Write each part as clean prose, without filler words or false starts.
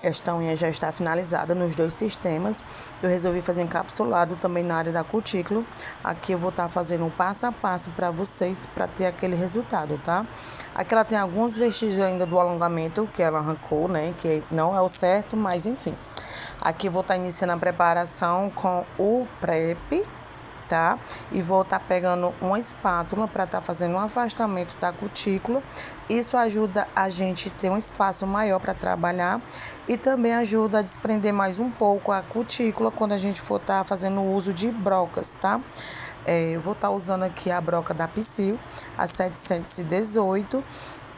Esta unha já está finalizada nos dois sistemas. Eu resolvi fazer encapsulado também na área da cutícula. Aqui eu vou estar fazendo um passo a passo para vocês, para ter aquele resultado, tá? Aqui ela tem alguns vestígios ainda do alongamento que ela arrancou, né? Que não é o certo, mas enfim. Aqui eu vou estar iniciando a preparação com o PrEP, tá? E vou estar pegando uma espátula para estar fazendo um afastamento da cutícula. Isso ajuda a gente ter um espaço maior para trabalhar e também ajuda a desprender mais um pouco a cutícula quando a gente for estar fazendo o uso de brocas, tá? Eu vou estar usando aqui a broca da Psyll, a 718,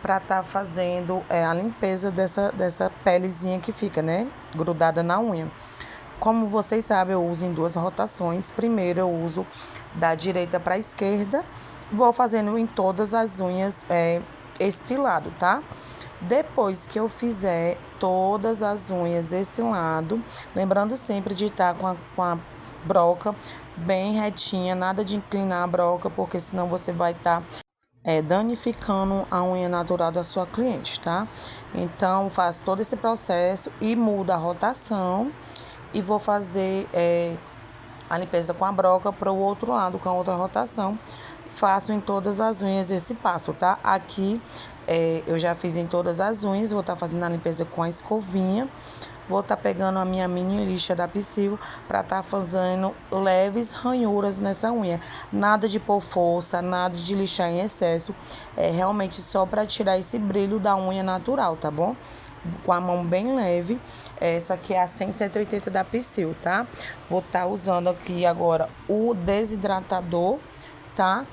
para estar fazendo a limpeza dessa pelezinha que fica, né? Grudada na unha. Como vocês sabem, eu uso em duas rotações. Primeiro eu uso da direita para a esquerda. Vou fazendo em todas as unhas este lado, tá? Depois que eu fizer todas as unhas desse lado, lembrando sempre de estar com a broca bem retinha, nada de inclinar a broca, porque senão você vai estar danificando a unha natural da sua cliente, tá? Então, faço todo esse processo e mudo a rotação. E vou fazer a limpeza com a broca para o outro lado, com a outra rotação. Faço em todas as unhas esse passo, tá? Aqui eu já fiz em todas as unhas, vou estar fazendo a limpeza com a escovinha. Vou estar pegando a minha mini lixa da Psyll para estar fazendo leves ranhuras nessa unha. Nada de pôr força, nada de lixar em excesso. É realmente só para tirar esse brilho da unha natural, tá bom? Com a mão bem leve. Essa aqui é a 180 da Psyll, tá? Vou estar usando aqui agora o desidratador, tá?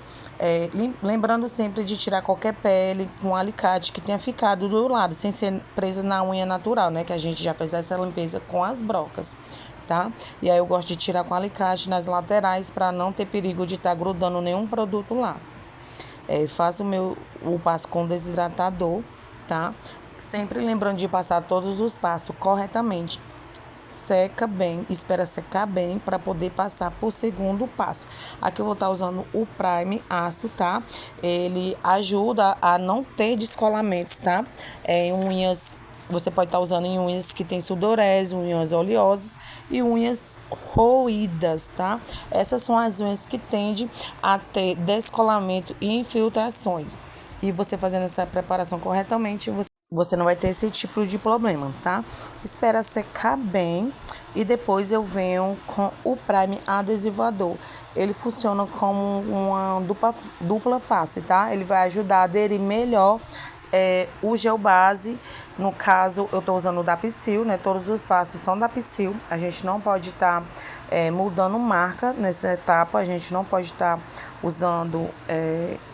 Lembrando sempre de tirar qualquer pele com alicate que tenha ficado do lado, sem ser presa na unha natural, né? Que a gente já fez essa limpeza com as brocas, tá? E aí eu gosto de tirar com alicate nas laterais para não ter perigo de estar grudando nenhum produto lá. Faço o passo com desidratador, tá? Sempre lembrando de passar todos os passos corretamente. Seca bem, espera secar bem para poder passar por segundo passo. Aqui eu vou estar usando o Prime ácido, tá? Ele ajuda a não ter descolamentos, tá? Em unhas, você pode estar usando em unhas que tem sudorese, unhas oleosas e unhas roídas, tá? Essas são as unhas que tendem a ter descolamento e infiltrações. E você fazendo essa preparação corretamente, você não vai ter esse tipo de problema, tá? Espera secar bem e depois eu venho com o Prime adesivador. Ele funciona como uma dupla face, tá? Ele vai ajudar a aderir melhor o gel base. No caso, eu tô usando o da Psyll, né? Todos os passos são da Psyll. A gente não pode estar mudando marca nessa etapa. A gente não pode estar usando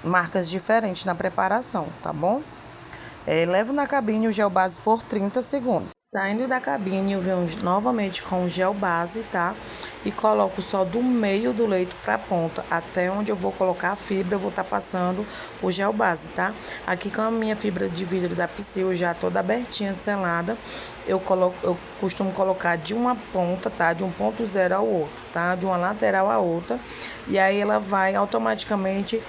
marcas diferentes na preparação, tá bom? Levo na cabine o gel base por 30 segundos. Saindo da cabine, eu venho novamente com o gel base, tá? E coloco só do meio do leito para a ponta, até onde eu vou colocar a fibra, eu vou estar passando o gel base, tá? Aqui com a minha fibra de vidro da Psyll já toda abertinha, selada, eu costumo colocar de uma ponta, tá? De um ponto zero ao outro, tá? De uma lateral à outra. E aí ela vai automaticamente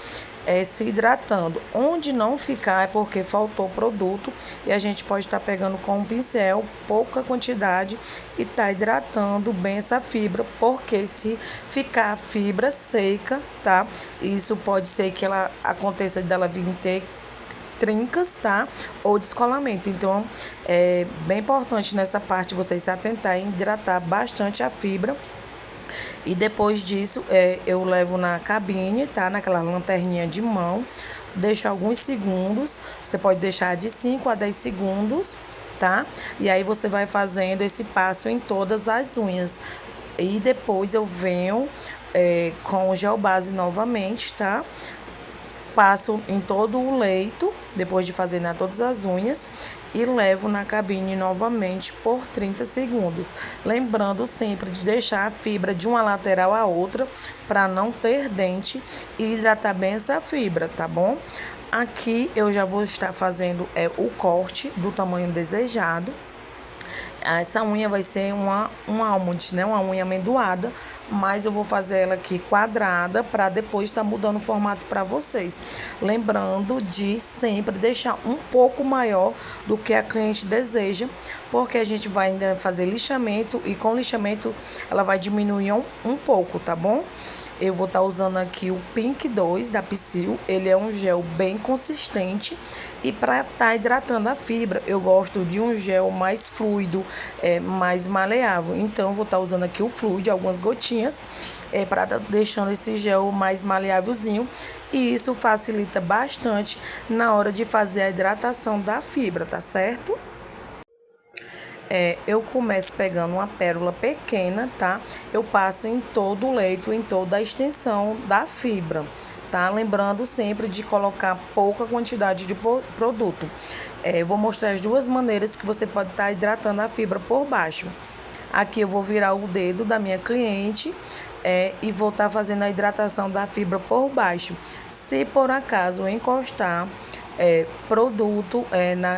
se hidratando. Onde não ficar é porque faltou produto e a gente pode estar pegando com um pincel pouca quantidade e tá hidratando bem essa fibra, porque se ficar a fibra seca, tá? Isso pode ser que ela aconteça dela vir ter trincas, tá? Ou descolamento. Então, é bem importante nessa parte vocês se atentarem em hidratar bastante a fibra. E depois disso, eu levo na cabine, tá? Naquela lanterninha de mão. Deixo alguns segundos. Você pode deixar de 5 a 10 segundos, tá? E aí você vai fazendo esse passo em todas as unhas. E depois eu venho com o gel base novamente, tá? Passo em todo o leito, depois de fazer todas as unhas, e levo na cabine novamente por 30 segundos. Lembrando sempre de deixar a fibra de uma lateral à outra para não ter dente e hidratar bem essa fibra, tá bom? Aqui eu já vou estar fazendo o corte do tamanho desejado. Essa unha vai ser uma almond, né? Uma unha amendoada. mas eu vou fazer ela aqui quadrada para depois estar mudando o formato para vocês. Lembrando de sempre deixar um pouco maior do que a cliente deseja, porque a gente vai ainda fazer lixamento e com lixamento ela vai diminuir um pouco, tá bom? Eu vou estar usando aqui o Pink 2 da Psyll. Ele é um gel bem consistente. E para estar hidratando a fibra, eu gosto de um gel mais fluido, mais maleável. Então, eu vou estar usando aqui o fluid, algumas gotinhas, para estar deixando esse gel mais maleávelzinho. E isso facilita bastante na hora de fazer a hidratação da fibra, tá certo? Eu começo pegando uma pérola pequena, tá? Eu passo em todo o leito, em toda a extensão da fibra, tá? Lembrando sempre de colocar pouca quantidade de produto. Eu vou mostrar as duas maneiras que você pode estar hidratando a fibra por baixo. Aqui eu vou virar o dedo da minha cliente e vou estar fazendo a hidratação da fibra por baixo. Se por acaso encostar produto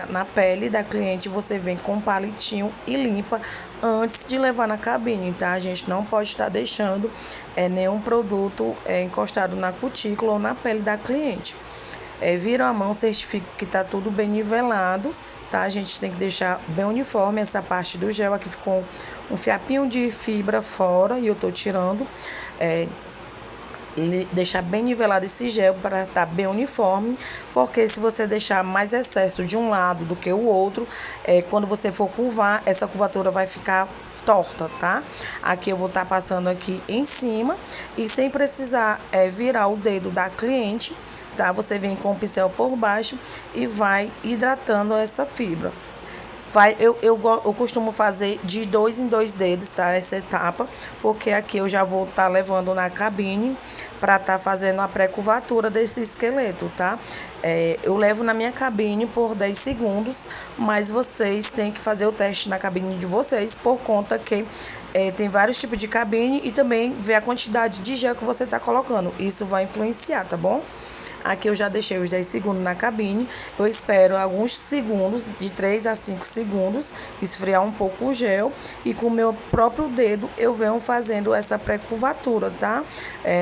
na pele da cliente, você vem com um palitinho e limpa antes de levar na cabine, tá? A gente não pode estar deixando nenhum produto encostado na cutícula ou na pele da cliente. Vira a mão, certifica que tá tudo bem nivelado, tá? A gente tem que deixar bem uniforme essa parte do gel. Aqui ficou um fiapinho de fibra fora e eu tô tirando. Deixar bem nivelado esse gel para estar bem uniforme, porque se você deixar mais excesso de um lado do que o outro, quando você for curvar, essa curvatura vai ficar torta, tá? Aqui eu vou estar passando aqui em cima e sem precisar virar o dedo da cliente, tá? Você vem com o pincel por baixo e vai hidratando essa fibra. Eu costumo fazer de 2 em 2 dedos, tá? Essa etapa, porque aqui eu já vou estar levando na cabine para estar fazendo a pré-curvatura desse esqueleto, tá? Eu levo na minha cabine por 10 segundos, mas vocês têm que fazer o teste na cabine de vocês, por conta que tem vários tipos de cabine e também ver a quantidade de gel que você está colocando. Isso vai influenciar, tá bom? Aqui eu já deixei os 10 segundos na cabine. Eu espero alguns segundos, de 3 a 5 segundos, esfriar um pouco o gel. E com o meu próprio dedo eu venho fazendo essa pré-curvatura, tá?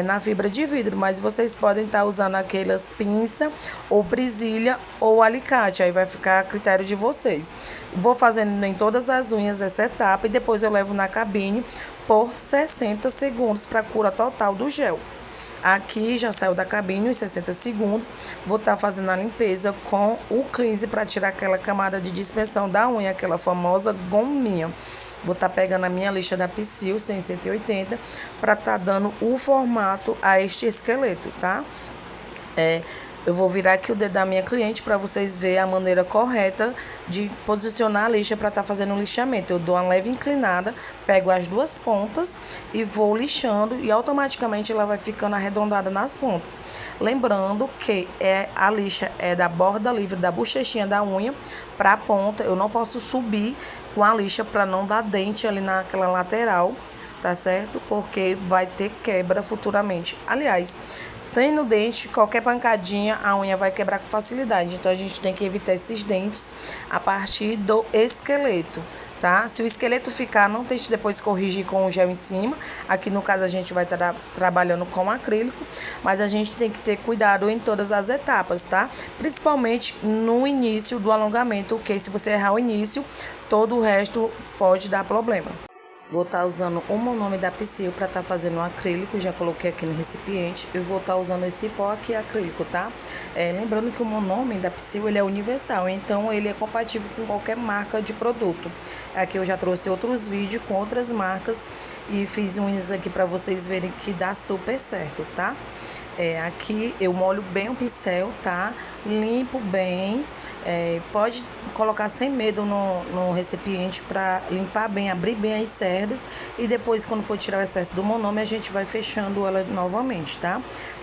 Na fibra de vidro. Mas vocês podem estar usando aquelas pinça ou presilha ou alicate. Aí vai ficar a critério de vocês. Vou fazendo em todas as unhas essa etapa e depois eu levo na cabine por 60 segundos para a cura total do gel. Aqui já saiu da cabine os 60 segundos. Vou estar fazendo a limpeza com o cleanse para tirar aquela camada de dispersão da unha, aquela famosa gominha. Vou estar pegando a minha lixa da Psyll 180 para estar dando o formato a este esqueleto, tá? Eu vou virar aqui o dedo da minha cliente para vocês verem a maneira correta de posicionar a lixa para estar fazendo o lixamento. Eu dou uma leve inclinada, pego as duas pontas e vou lixando e automaticamente ela vai ficando arredondada nas pontas. Lembrando que a lixa é da borda livre da bochechinha da unha para a ponta. Eu não posso subir com a lixa para não dar dente ali naquela lateral, tá certo? Porque vai ter quebra futuramente. Aliás, tendo dente, qualquer pancadinha, a unha vai quebrar com facilidade. Então, a gente tem que evitar esses dentes a partir do esqueleto, tá? Se o esqueleto ficar, não tente depois corrigir com o gel em cima. Aqui, no caso, a gente vai estar trabalhando com acrílico. Mas a gente tem que ter cuidado em todas as etapas, tá? Principalmente no início do alongamento, porque se você errar o início, todo o resto pode dar problema. Vou estar usando o monome da Psyll para estar fazendo um acrílico, já coloquei aqui no recipiente. Eu vou estar usando esse pó aqui acrílico, tá? Lembrando que o monome da Psyll, ele é universal, então ele é compatível com qualquer marca de produto. Aqui eu já trouxe outros vídeos com outras marcas e fiz unhas aqui para vocês verem que dá super certo, tá? Aqui eu molho bem o pincel, tá? Limpo bem. Pode colocar sem medo no recipiente para limpar bem, abrir bem as cerdas. E depois, quando for tirar o excesso do monome, a gente vai fechando ela novamente, tá?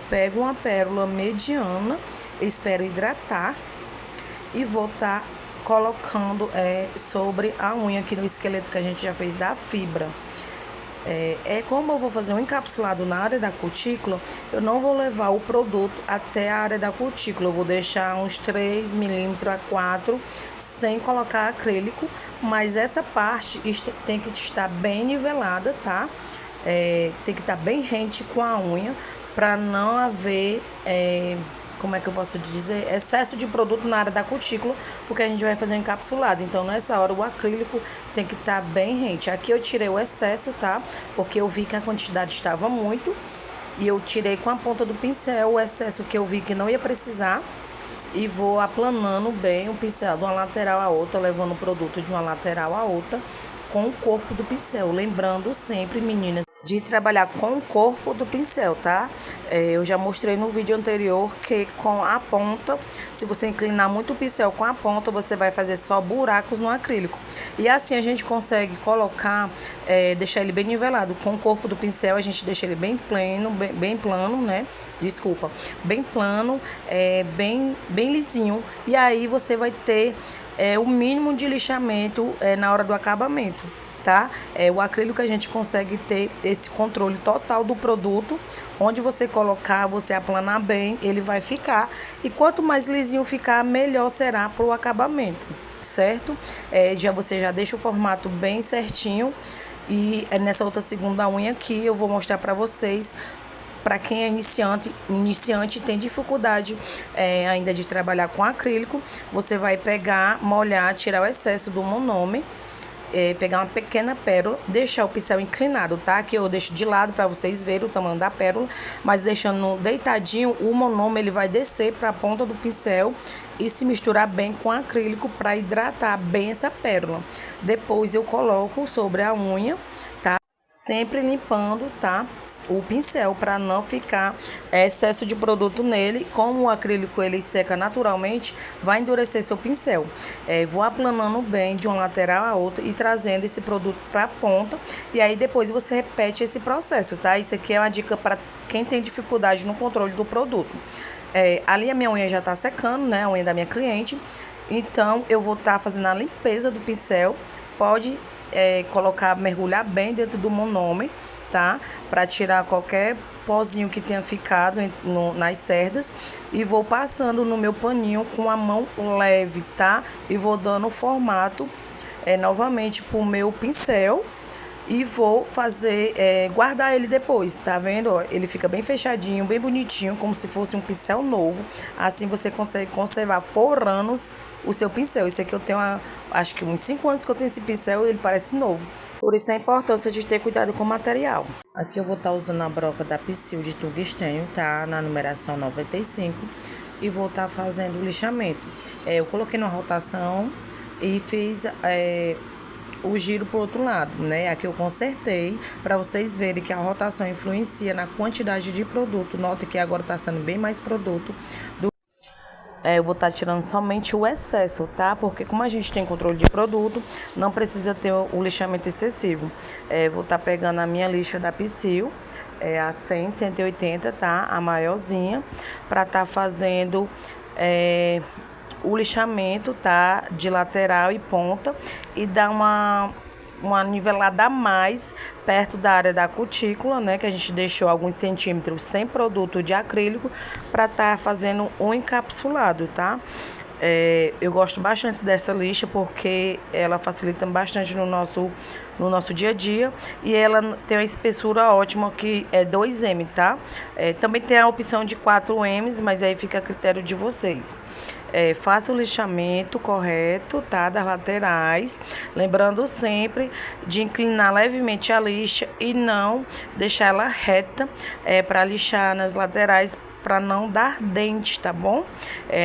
Pego uma pérola mediana, espero hidratar e vou estar colocando sobre a unha aqui no esqueleto que a gente já fez da fibra. Como eu vou fazer um encapsulado na área da cutícula, eu não vou levar o produto até a área da cutícula. Eu vou deixar uns 3 milímetros a 4 sem colocar acrílico, mas essa parte tem que estar bem nivelada, tá? tem que estar bem rente com a unha para não haver, como é que eu posso dizer, excesso de produto na área da cutícula, porque a gente vai fazer um encapsulado. Então, nessa hora, o acrílico tem que estar bem rente. Aqui eu tirei o excesso, tá? Porque eu vi que a quantidade estava muito e eu tirei com a ponta do pincel o excesso que eu vi que não ia precisar. E vou aplanando bem o pincel de uma lateral a outra, levando o produto de uma lateral a outra com o corpo do pincel. Lembrando sempre, meninas, de trabalhar com o corpo do pincel, tá? Eu já mostrei no vídeo anterior que com a ponta, se você inclinar muito o pincel com a ponta, você vai fazer só buracos no acrílico. E assim a gente consegue colocar, deixar ele bem nivelado. Com o corpo do pincel a gente deixa ele bem plano, bem plano, né? Desculpa, bem plano, bem lisinho. E aí você vai ter o mínimo de lixamento na hora do acabamento, tá? O acrílico a gente consegue ter esse controle total do produto. Onde você colocar, você aplanar bem, ele vai ficar. E quanto mais lisinho ficar, melhor será para o acabamento, certo? Você já deixa o formato bem certinho. E nessa outra segunda unha aqui eu vou mostrar para vocês. Para quem é iniciante tem dificuldade ainda de trabalhar com acrílico, você vai pegar, molhar, tirar o excesso do monome, pegar uma pequena pérola, deixar o pincel inclinado, tá? Aqui eu deixo de lado para vocês verem o tamanho da pérola, mas deixando deitadinho, o monome ele vai descer para a ponta do pincel e se misturar bem com o acrílico para hidratar bem essa pérola. Depois eu coloco sobre a unha, tá? Sempre limpando, tá? O pincel para não ficar excesso de produto nele. Como o acrílico ele seca naturalmente, vai endurecer seu pincel. Vou aplanando bem de uma lateral a outra e trazendo esse produto para a ponta. E aí depois você repete esse processo, tá? Isso aqui é uma dica para quem tem dificuldade no controle do produto. Ali a minha unha já está secando, né? A unha da minha cliente. Então eu vou estar fazendo a limpeza do pincel. Pode mergulhar bem dentro do monome, tá? Para tirar qualquer pozinho que tenha ficado nas cerdas. E vou passando no meu paninho com a mão leve, tá? E vou dando o formato novamente pro meu pincel. E vou fazer, guardar ele depois, tá vendo? Ó, ele fica bem fechadinho, bem bonitinho, como se fosse um pincel novo. Assim você consegue conservar por anos o seu pincel. Esse aqui eu tenho, acho que uns 5 anos que eu tenho esse pincel e ele parece novo. Por isso a importância de ter cuidado com o material. Aqui eu vou estar usando a broca da Psyll de tungstênio, tá? Na numeração 95. E vou estar fazendo o lixamento. Eu coloquei na rotação e fiz o giro pro outro lado, né? Aqui eu consertei para vocês verem que a rotação influencia na quantidade de produto. Note que agora tá sendo bem mais produto. Eu vou estar tirando somente o excesso, tá? Porque como a gente tem controle de produto, não precisa ter o lixamento excessivo. Vou estar pegando a minha lixa da Psyll, a 100, 180, tá? A maiorzinha, para estar fazendo o lixamento, tá? De lateral e ponta e dar uma nivelada a mais perto da área da cutícula, né? Que a gente deixou alguns centímetros sem produto de acrílico para estar fazendo um encapsulado, tá? Eu gosto bastante dessa lixa porque ela facilita bastante no nosso dia a dia e ela tem uma espessura ótima que é 2M, tá? Também tem a opção de 4M, mas aí fica a critério de vocês. Faça o lixamento correto, tá? Das laterais, lembrando sempre de inclinar levemente a lixa e não deixar ela reta para lixar nas laterais, para não dar dente, tá bom?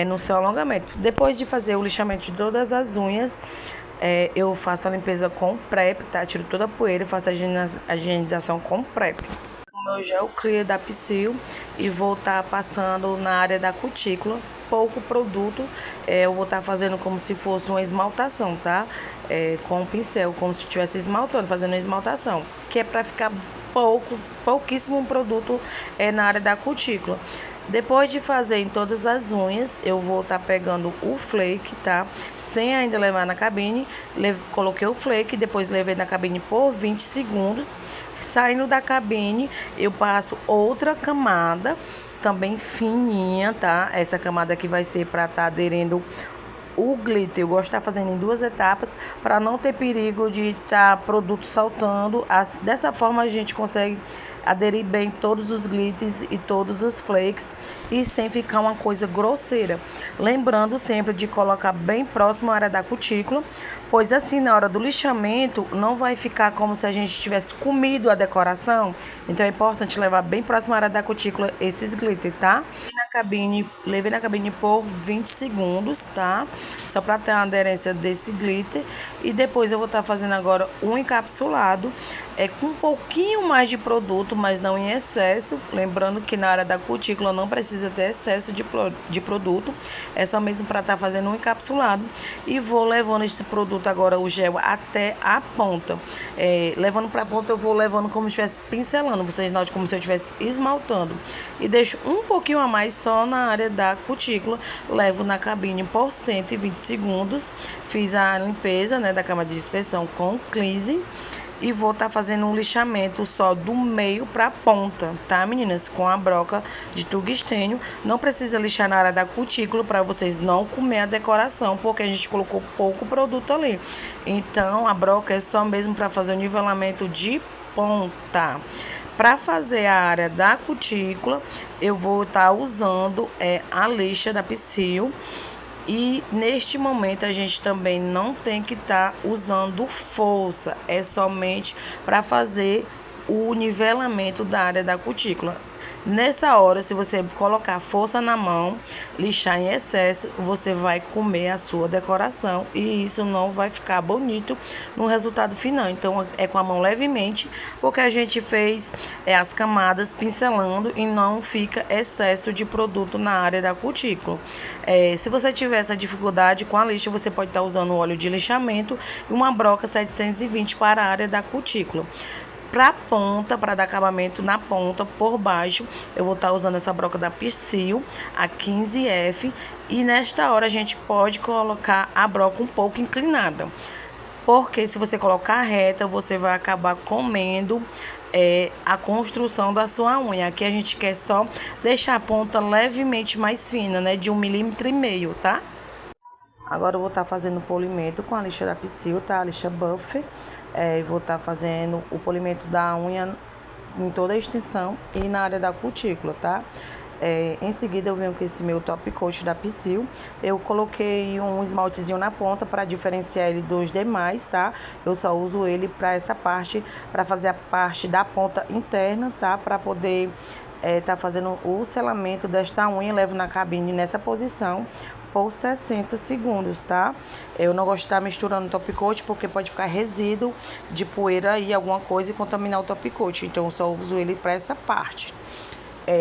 No seu alongamento. Depois de fazer o lixamento de todas as unhas, eu faço a limpeza com PrEP, tá? Tiro toda a poeira e faço a higienização com PrEP. O meu gel clear da Psyll e vou estar passando na área da cutícula. Pouco produto, eu vou estar fazendo como se fosse uma esmaltação, tá? Com o pincel, como se estivesse esmaltando, fazendo uma esmaltação, que é para ficar pouquíssimo produto na área da cutícula. Depois de fazer em todas as unhas, eu vou estar pegando o flake, tá? Sem ainda levar na cabine, coloquei o flake, depois levei na cabine por 20 segundos. Saindo da cabine, eu passo outra camada, também fininha, tá? Essa camada aqui vai ser para estar aderindo o glitter eu gosto de estar fazendo em 2 etapas para não ter perigo de estar produto saltando. Dessa forma a gente consegue aderir bem todos os glitters e todos os flakes e sem ficar uma coisa grosseira. Lembrando sempre de colocar bem próximo à área da cutícula, pois assim na hora do lixamento não vai ficar como se a gente tivesse comido a decoração. Então é importante levar bem próximo à área da cutícula esses glitters, tá? Levei na cabine por 20 segundos, tá? Só para ter uma aderência desse glitter. E depois eu vou estar fazendo agora um encapsulado com um pouquinho mais de produto, mas não em excesso. Lembrando que na área da cutícula não precisa ter excesso de produto, é só mesmo para estar fazendo um encapsulado. E vou levando esse produto agora, o gel, até a ponta. Levando para a ponta, eu vou levando como se estivesse pincelando, vocês notam como se eu estivesse esmaltando. E deixo um pouquinho a mais só na área da cutícula, levo na cabine por 120 segundos. Fiz a limpeza, né, da camada de dispersão com cleansing. E vou estar fazendo um lixamento só do meio para a ponta, tá, meninas? Com a broca de tungstênio. Não precisa lixar na área da cutícula para vocês não comer a decoração, porque a gente colocou pouco produto ali. Então, a broca é só mesmo para fazer o nivelamento de ponta. Para fazer a área da cutícula, eu vou estar usando a lixa da Psyll. E neste momento a gente também não tem que estar usando força, é somente para fazer o nivelamento da área da cutícula. Nessa hora, se você colocar força na mão, lixar em excesso, você vai comer a sua decoração e isso não vai ficar bonito no resultado final. Então, é com a mão levemente, porque a gente fez as camadas pincelando e não fica excesso de produto na área da cutícula. Se você tiver essa dificuldade com a lixa, você pode estar usando óleo de lixamento e uma broca 720 para a área da cutícula. Para a ponta, para dar acabamento na ponta, por baixo, eu vou estar usando essa broca da Psyll, a 15F. E nesta hora a gente pode colocar a broca um pouco inclinada. Porque se você colocar reta, você vai acabar comendo a construção da sua unha. Aqui a gente quer só deixar a ponta levemente mais fina, né? De 1,5 mm, tá? Agora eu vou estar fazendo o polimento com a lixa da Psyll, tá? A lixa Buffer. Vou estar fazendo o polimento da unha em toda a extensão e na área da cutícula, tá? Em seguida eu venho com esse meu top coat da Psyll. Eu coloquei um esmaltezinho na ponta para diferenciar ele dos demais, tá? Eu só uso ele para essa parte, para fazer a parte da ponta interna, tá? Para poder tá fazendo o selamento desta unha. Levo na cabine nessa posição por 60 segundos, tá? Eu não gosto de estar misturando o top coat porque pode ficar resíduo de poeira aí, alguma coisa, e contaminar o top coat. Então eu só uso ele para essa parte.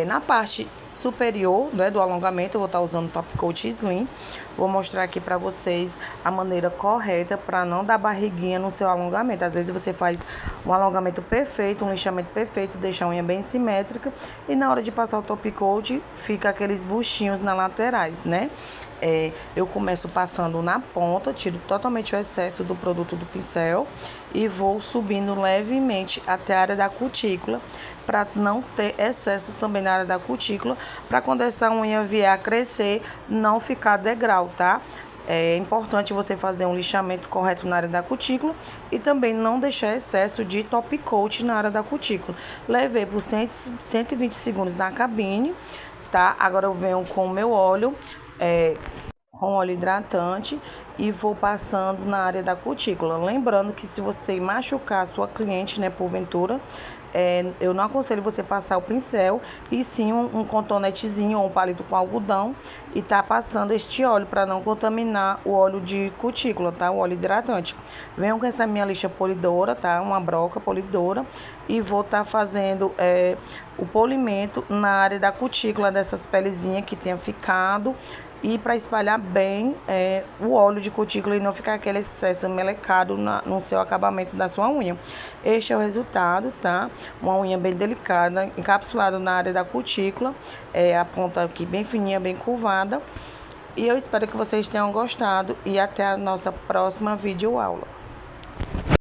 Na parte superior, né, do alongamento, eu vou estar usando top coat slim. Vou mostrar aqui para vocês a maneira correta para não dar barriguinha no seu alongamento. Às vezes você faz um alongamento perfeito, um lixamento perfeito, deixa a unha bem simétrica e na hora de passar o top coat fica aqueles buchinhos nas laterais, né? Eu começo passando na ponta, tiro totalmente o excesso do produto do pincel e vou subindo levemente até a área da cutícula, para não ter excesso também na área da cutícula, para quando essa unha vier a crescer, não ficar degrau, tá? É importante você fazer um lixamento correto na área da cutícula e também não deixar excesso de top coat na área da cutícula. Levei por 120 segundos na cabine, tá? Agora eu venho com o meu óleo, com óleo hidratante e vou passando na área da cutícula. Lembrando que se você machucar a sua cliente, né, porventura, eu não aconselho você passar o pincel e sim um cotonetezinho ou um palito com algodão e tá passando este óleo para não contaminar o óleo de cutícula, tá? O óleo hidratante. Venho com essa minha lixa polidora, tá? Uma broca polidora e vou estar fazendo o polimento na área da cutícula dessas pelezinhas que tenha ficado. E para espalhar bem o óleo de cutícula e não ficar aquele excesso melecado no seu acabamento da sua unha. Este é o resultado, tá? Uma unha bem delicada, encapsulada na área da cutícula. A ponta aqui bem fininha, bem curvada. E eu espero que vocês tenham gostado e até a nossa próxima videoaula.